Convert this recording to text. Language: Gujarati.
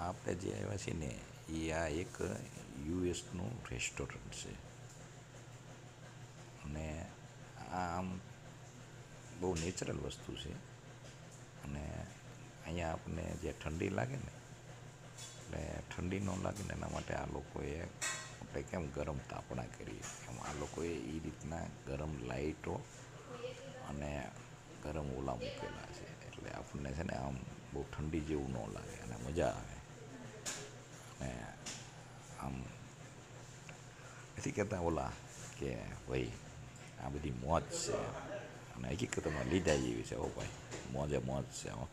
આપણે જે આવ્યા છીએ ને એ આ એક યુએસનું રેસ્ટોરન્ટ છે અને આ આમ બહુ નેચરલ વસ્તુ છે અને અહીંયા આપણને જે ઠંડી લાગે ને એટલે ઠંડી ન લાગે ને એના માટે આ લોકોએ આપણે કેમ ગરમ તાપણા કરીએ એમ આ લોકોએ એ રીતના ગરમ લાઈટો અને ગરમ ઓલા મૂકેલા છે એટલે આપણને છે ને આમ બહુ ઠંડી જેવું ન લાગે અને મજા આવે અને આમ નથી કહેતા ઓલા કે ભાઈ આ બધી મોજ છે અને હકીકતમાં લીધા જેવી છે હો ભાઈ મોજે મોજ છે હો.